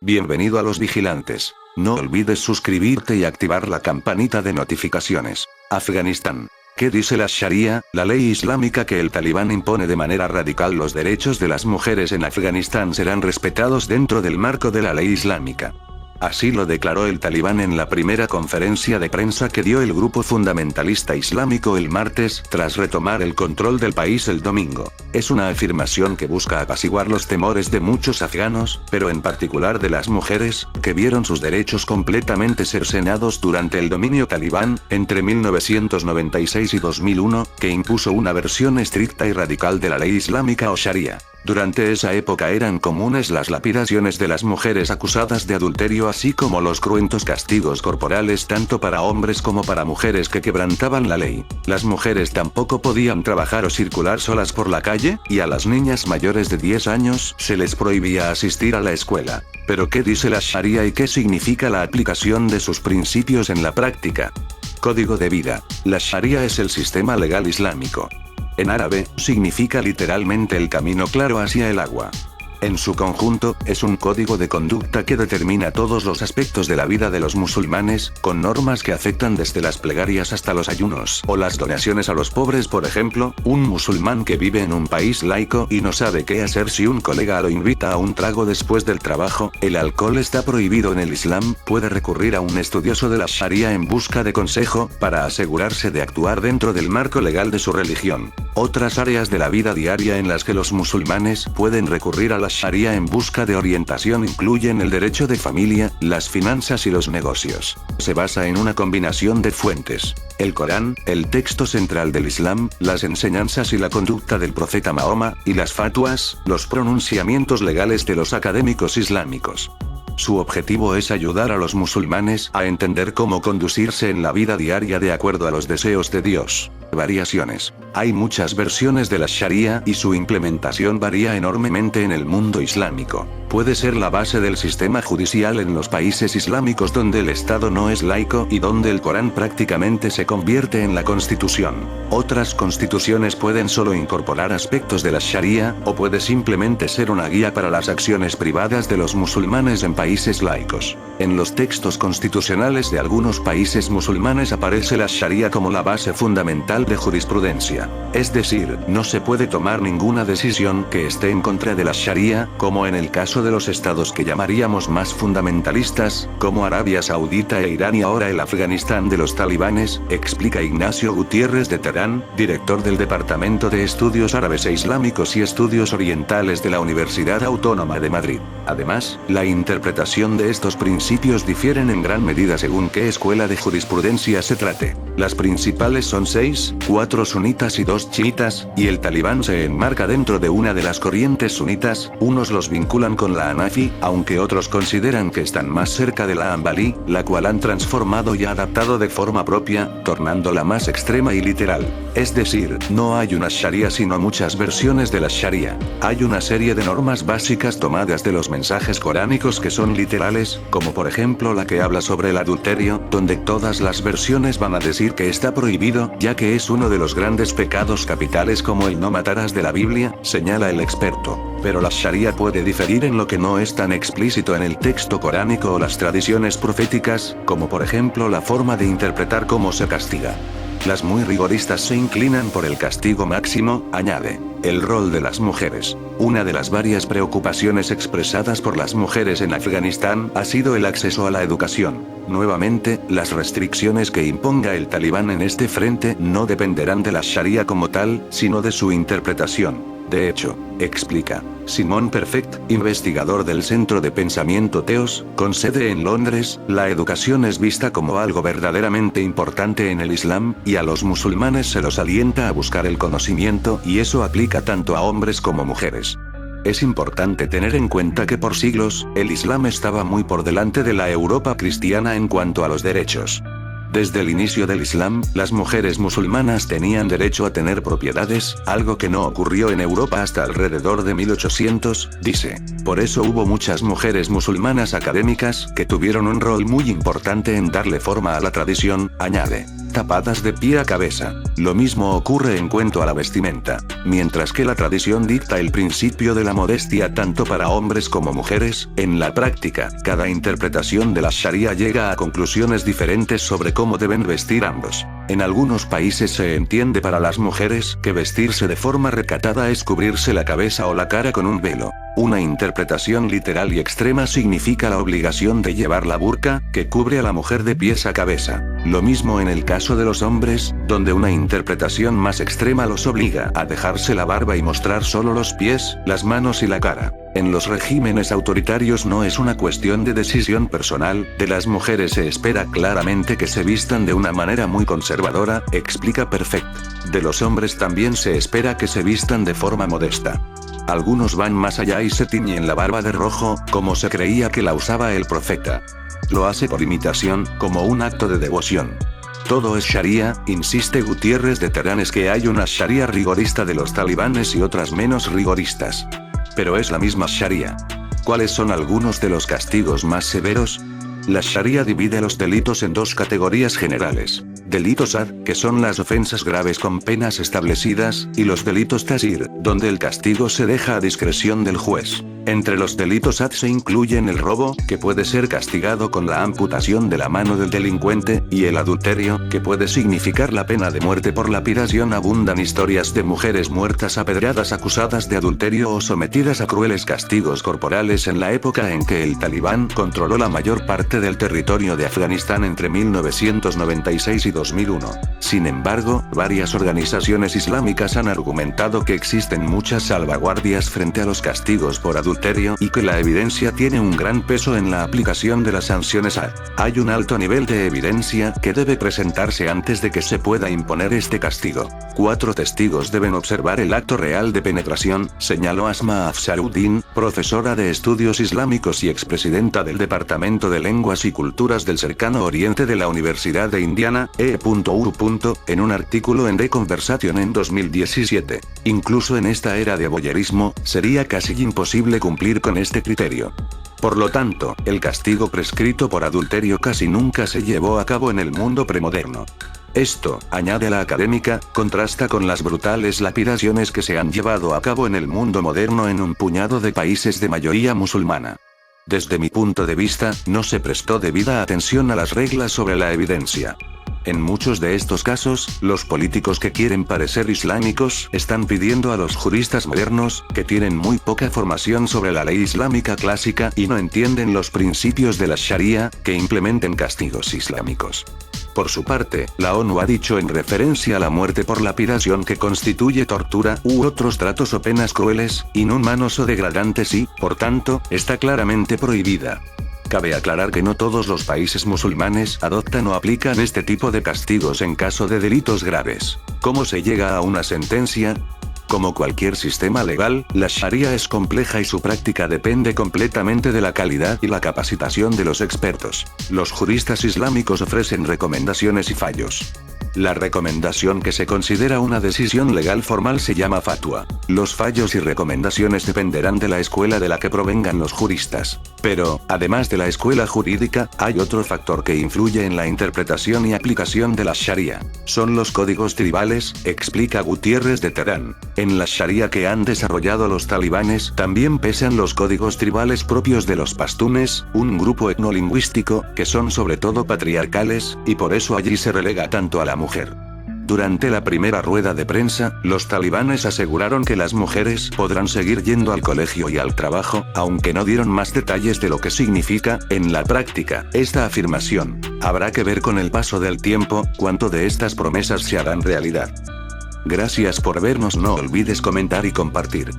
Bienvenido a Los Vigilantes. No olvides suscribirte y activar la campanita de notificaciones. Afganistán. ¿Qué dice la Sharia, la ley islámica que el talibán impone de manera radical? Los derechos de las mujeres en Afganistán serán respetados dentro del marco de la ley islámica. Así lo declaró el talibán en la primera conferencia de prensa que dio el grupo fundamentalista islámico el martes, tras retomar el control del país el domingo. Es una afirmación que busca apaciguar los temores de muchos afganos, pero en particular de las mujeres, que vieron sus derechos completamente cercenados durante el dominio talibán, entre 1996 y 2001, que impuso una versión estricta y radical de la ley islámica o sharia. Durante esa época eran comunes las lapidaciones de las mujeres acusadas de adulterio, así como los cruentos castigos corporales tanto para hombres como para mujeres que quebrantaban la ley. Las mujeres tampoco podían trabajar o circular solas por la calle, y a las niñas mayores de 10 años se les prohibía asistir a la escuela. Pero ¿qué dice la Sharia y qué significa la aplicación de sus principios en la práctica? Código de vida. La Sharia es el sistema legal islámico. En árabe, significa literalmente el camino claro hacia el agua. En su conjunto, es un código de conducta que determina todos los aspectos de la vida de los musulmanes, con normas que afectan desde las plegarias hasta los ayunos o las donaciones a los pobres. Por ejemplo, un musulmán que vive en un país laico y no sabe qué hacer si un colega lo invita a un trago después del trabajo, el alcohol está prohibido en el Islam, puede recurrir a un estudioso de la Sharia en busca de consejo, para asegurarse de actuar dentro del marco legal de su religión. Otras áreas de la vida diaria en las que los musulmanes pueden recurrir a la Sharia en busca de orientación incluyen el derecho de familia, las finanzas y los negocios. Se basa en una combinación de fuentes: el Corán, el texto central del Islam, las enseñanzas y la conducta del profeta Mahoma, y las fatwas, los pronunciamientos legales de los académicos islámicos. Su objetivo es ayudar a los musulmanes a entender cómo conducirse en la vida diaria de acuerdo a los deseos de Dios. Variaciones. Hay muchas versiones de la Sharia y su implementación varía enormemente en el mundo islámico. Puede ser la base del sistema judicial en los países islámicos donde el Estado no es laico y donde el Corán prácticamente se convierte en la constitución. Otras constituciones pueden solo incorporar aspectos de la Sharia, o puede simplemente ser una guía para las acciones privadas de los musulmanes en países laicos. En los textos constitucionales de algunos países musulmanes aparece la Sharia como la base fundamental de jurisprudencia. Es decir, no se puede tomar ninguna decisión que esté en contra de la Sharia, como en el caso de los estados que llamaríamos más fundamentalistas, como Arabia Saudita e Irán y ahora el Afganistán de los talibanes, explica Ignacio Gutiérrez de Terán, director del Departamento de Estudios Árabes e Islámicos y Estudios Orientales de la Universidad Autónoma de Madrid. Además, la interpretación de estos principios difieren en gran medida según qué escuela de jurisprudencia se trate. Las principales son 6, 4 sunitas y 2 chiitas, y el talibán se enmarca dentro de una de las corrientes sunitas. Unos los vinculan con la Hanafi, aunque otros consideran que están más cerca de la Hanbalí, la cual han transformado y adaptado de forma propia, tornándola más extrema y literal. Es decir, no hay una Sharia sino muchas versiones de la Sharia. Hay una serie de normas básicas tomadas de los mensajes coránicos que son literales, como por ejemplo la que habla sobre el adulterio, donde todas las versiones van a decir que está prohibido, ya que es uno de los grandes pecados capitales como el no matarás de la Biblia, señala el experto. Pero la Sharia puede diferir en lo que no es tan explícito en el texto coránico o las tradiciones proféticas, como por ejemplo la forma de interpretar cómo se castiga. Las muy rigoristas se inclinan por el castigo máximo, añade. El rol de las mujeres. Una de las varias preocupaciones expresadas por las mujeres en Afganistán ha sido el acceso a la educación. Nuevamente, las restricciones que imponga el talibán en este frente no dependerán de la Sharia como tal, sino de su interpretación. De hecho, explica Simon Perfect, investigador del Centro de Pensamiento Teos, con sede en Londres, la educación es vista como algo verdaderamente importante en el Islam, y a los musulmanes se los alienta a buscar el conocimiento, y eso aplica tanto a hombres como mujeres. Es importante tener en cuenta que por siglos, el Islam estaba muy por delante de la Europa cristiana en cuanto a los derechos. Desde el inicio del Islam, las mujeres musulmanas tenían derecho a tener propiedades, algo que no ocurrió en Europa hasta alrededor de 1800, dice. Por eso hubo muchas mujeres musulmanas académicas que tuvieron un rol muy importante en darle forma a la tradición, añade. tapadas de pie a cabeza. Lo mismo ocurre en cuanto a la vestimenta. Mientras que la tradición dicta el principio de la modestia tanto para hombres como mujeres, en la práctica, cada interpretación de la Sharia llega a conclusiones diferentes sobre cómo deben vestir ambos. En algunos países se entiende para las mujeres que vestirse de forma recatada es cubrirse la cabeza o la cara con un velo. Una interpretación literal y extrema significa la obligación de llevar la burka, que cubre a la mujer de pies a cabeza. Lo mismo en el caso de los hombres, donde una interpretación más extrema los obliga a dejarse la barba y mostrar solo los pies, las manos y la cara. En los regímenes autoritarios no es una cuestión de decisión personal, de las mujeres se espera claramente que se vistan de una manera muy conservadora, explica Perfect. De los hombres también se espera que se vistan de forma modesta. Algunos van más allá y se tiñen la barba de rojo, como se creía que la usaba el profeta. Lo hace por imitación, como un acto de devoción. Todo es Sharia, insiste Gutiérrez de Terán. Es que hay una Sharia rigorista de los talibanes y otras menos rigoristas. Pero es la misma Sharia. ¿Cuáles son algunos de los castigos más severos? La Sharia divide los delitos en dos categorías generales. Delitos ad, que son las ofensas graves con penas establecidas, y los delitos tasir, donde el castigo se deja a discreción del juez. Entre los delitos ad se incluyen el robo, que puede ser castigado con la amputación de la mano del delincuente, y el adulterio, que puede significar la pena de muerte por lapidación. Abundan historias de mujeres muertas apedreadas acusadas de adulterio o sometidas a crueles castigos corporales en la época en que el Talibán controló la mayor parte del territorio de Afganistán entre 1996 y 2001. Sin embargo, varias organizaciones islámicas han argumentado que existen muchas salvaguardias frente a los castigos por adulterio y que la evidencia tiene un gran peso en la aplicación de las sanciones ad. Hay un alto nivel de evidencia que debe presentarse antes de que se pueda imponer este castigo. 4 testigos deben observar el acto real de penetración, señaló Asma Afsaruddin, profesora de estudios islámicos y expresidenta del Departamento de Lenguas y Culturas del Cercano Oriente de la Universidad de Indiana, E.U. en un artículo en The Conversation en 2017. Incluso en esta era de voyerismo, sería casi imposible cumplir con este criterio. Por lo tanto, el castigo prescrito por adulterio casi nunca se llevó a cabo en el mundo premoderno. Esto, añade la académica, contrasta con las brutales lapidaciones que se han llevado a cabo en el mundo moderno en un puñado de países de mayoría musulmana. Desde mi punto de vista, no se prestó debida atención a las reglas sobre la evidencia. En muchos de estos casos, los políticos que quieren parecer islámicos están pidiendo a los juristas modernos, que tienen muy poca formación sobre la ley islámica clásica y no entienden los principios de la Sharia, que implementen castigos islámicos. Por su parte, la ONU ha dicho en referencia a la muerte por lapidación que constituye tortura u otros tratos o penas crueles, inhumanos o degradantes y, por tanto, está claramente prohibida. Cabe aclarar que no todos los países musulmanes adoptan o aplican este tipo de castigos en caso de delitos graves. ¿Cómo se llega a una sentencia? Como cualquier sistema legal, la Sharia es compleja y su práctica depende completamente de la calidad y la capacitación de los expertos. Los juristas islámicos ofrecen recomendaciones y fallos. La recomendación que se considera una decisión legal formal se llama fatwa. Los fallos y recomendaciones dependerán de la escuela de la que provengan los juristas. Pero, además de la escuela jurídica, hay otro factor que influye en la interpretación y aplicación de la Sharia. Son los códigos tribales, explica Gutiérrez de Terán. En la Sharia que han desarrollado los talibanes también pesan los códigos tribales propios de los pastunes, un grupo etnolingüístico, que son sobre todo patriarcales, y por eso allí se relega tanto a la mujer. Durante la primera rueda de prensa, los talibanes aseguraron que las mujeres podrán seguir yendo al colegio y al trabajo, aunque no dieron más detalles de lo que significa, en la práctica, esta afirmación. Habrá que ver con el paso del tiempo, cuánto de estas promesas se harán realidad. Gracias por vernos, no olvides comentar y compartir.